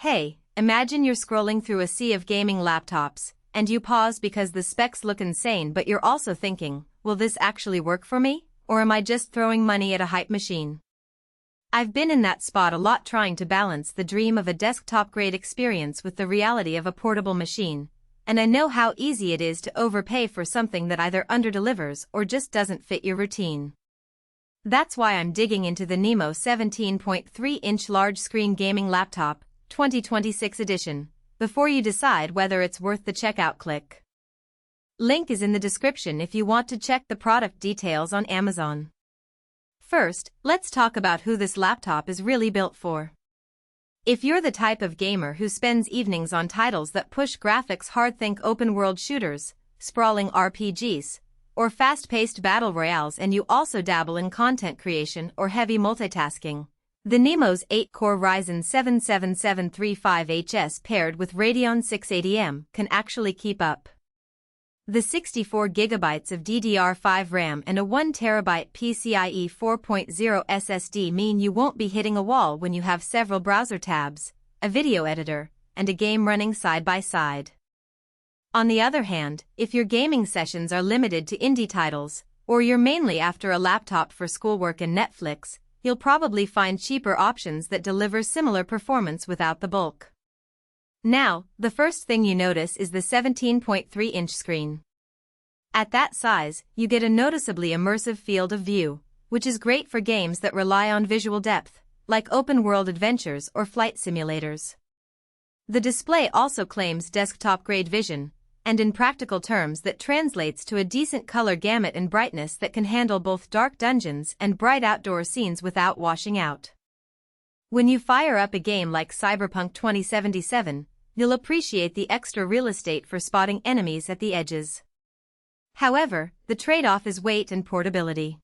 Hey, imagine you're scrolling through a sea of gaming laptops, and you pause because the specs look insane, but you're also thinking, will this actually work for me? Or am I just throwing money at a hype machine? I've been in that spot a lot, trying to balance the dream of a desktop-grade experience with the reality of a portable machine, and I know how easy it is to overpay for something that either underdelivers or just doesn't fit your routine. That's why I'm digging into the NIMO 17.3-inch large-screen gaming laptop, 2026 edition, before you decide whether it's worth the checkout click. Link is in the description if you want to check the product details on Amazon. First, let's talk about who this laptop is really built for. If you're the type of gamer who spends evenings on titles that push graphics hard, think open-world shooters, sprawling RPGs, or fast-paced battle royales, and you also dabble in content creation or heavy multitasking, the NIMO's 8-core Ryzen 7 7735HS paired with Radeon 680M can actually keep up. The 64GB of DDR5 RAM and a 1TB PCIe4.0 SSD mean you won't be hitting a wall when you have several browser tabs, a video editor, and a game running side by side. On the other hand, if your gaming sessions are limited to indie titles, or you're mainly after a laptop for schoolwork and Netflix, you'll probably find cheaper options that deliver similar performance without the bulk. Now, the first thing you notice is the 17.3-inch screen. At that size, you get a noticeably immersive field of view, which is great for games that rely on visual depth, like open-world adventures or flight simulators. The display also claims desktop-grade vision, and in practical terms that translates to a decent color gamut and brightness that can handle both dark dungeons and bright outdoor scenes without washing out. When you fire up a game like Cyberpunk 2077, you'll appreciate the extra real estate for spotting enemies at the edges. However, the trade-off is weight and portability.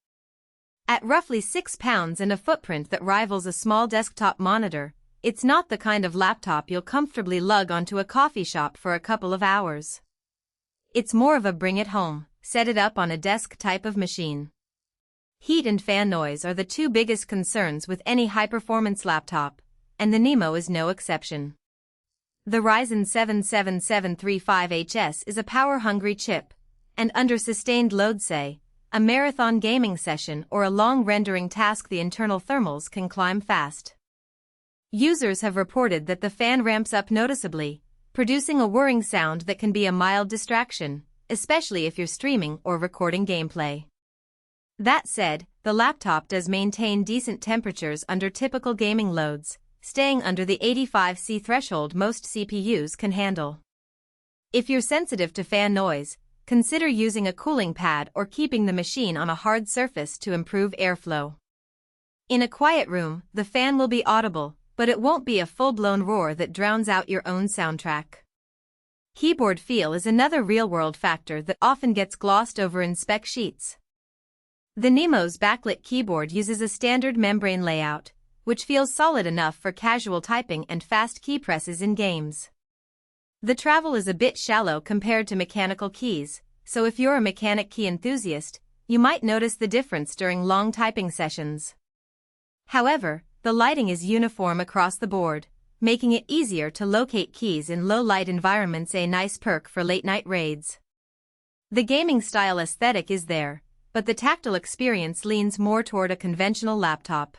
At roughly 6 pounds and a footprint that rivals a small desktop monitor, it's not the kind of laptop you'll comfortably lug onto a coffee shop for a couple of hours. It's more of a bring-it-home, set-it-up on a desk type of machine. Heat and fan noise are the two biggest concerns with any high-performance laptop, and the NIMO is no exception. The Ryzen 7 7735HS is a power-hungry chip, and under sustained load, say, a marathon gaming session or a long rendering task, the internal thermals can climb fast. Users have reported that the fan ramps up noticeably, producing a whirring sound that can be a mild distraction, especially if you're streaming or recording gameplay. That said, the laptop does maintain decent temperatures under typical gaming loads, staying under the 85°C threshold most CPUs can handle. If you're sensitive to fan noise, consider using a cooling pad or keeping the machine on a hard surface to improve airflow. In a quiet room, the fan will be audible, but it won't be a full-blown roar that drowns out your own soundtrack. Keyboard feel is another real-world factor that often gets glossed over in spec sheets. The NIMO's Backlit keyboard uses a standard membrane layout, which feels solid enough for casual typing and fast key presses in games. The travel is a bit shallow compared to mechanical keys, so if you're a mechanic key enthusiast, you might notice the difference during long typing sessions. However, the lighting is uniform across the board, making it easier to locate keys in low-light environments, a nice perk for late-night raids. The gaming-style aesthetic is there, but the tactile experience leans more toward a conventional laptop.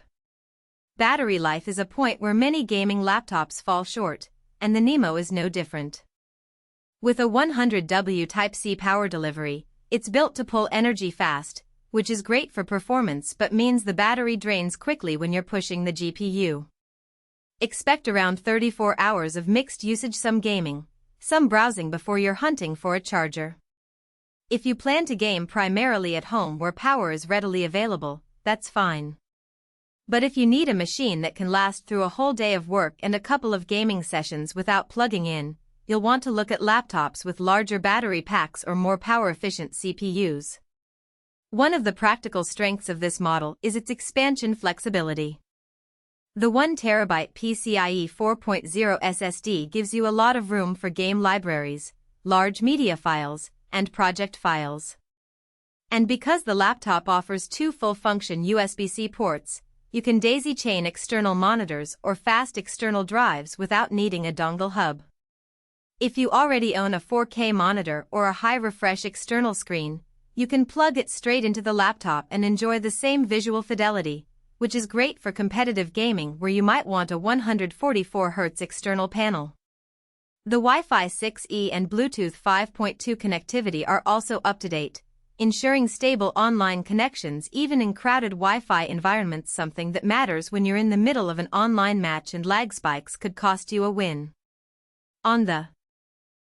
Battery life is a point where many gaming laptops fall short, and the NIMO is no different. With a 100W Type-C power delivery, it's built to pull energy fast, which is great for performance but means the battery drains quickly when you're pushing the GPU. Expect around 34 hours of mixed usage, some gaming, some browsing before you're hunting for a charger. If you plan to game primarily at home where power is readily available, that's fine. But if you need a machine that can last through a whole day of work and a couple of gaming sessions without plugging in, you'll want to look at laptops with larger battery packs or more power-efficient CPUs. One of the practical strengths of this model is its expansion flexibility. The 1TB PCIe4.0 SSD gives you a lot of room for game libraries, large media files, and project files. And because the laptop offers two full-function USB-C ports, you can daisy-chain external monitors or fast external drives without needing a dongle hub. If you already own a 4K monitor or a high-refresh external screen, you can plug it straight into the laptop and enjoy the same visual fidelity, which is great for competitive gaming where you might want a 144Hz external panel. The Wi-Fi 6E and Bluetooth 5.2 connectivity are also up-to-date, ensuring stable online connections even in crowded Wi-Fi environments, something that matters when you're in the middle of an online match and lag spikes could cost you a win. On the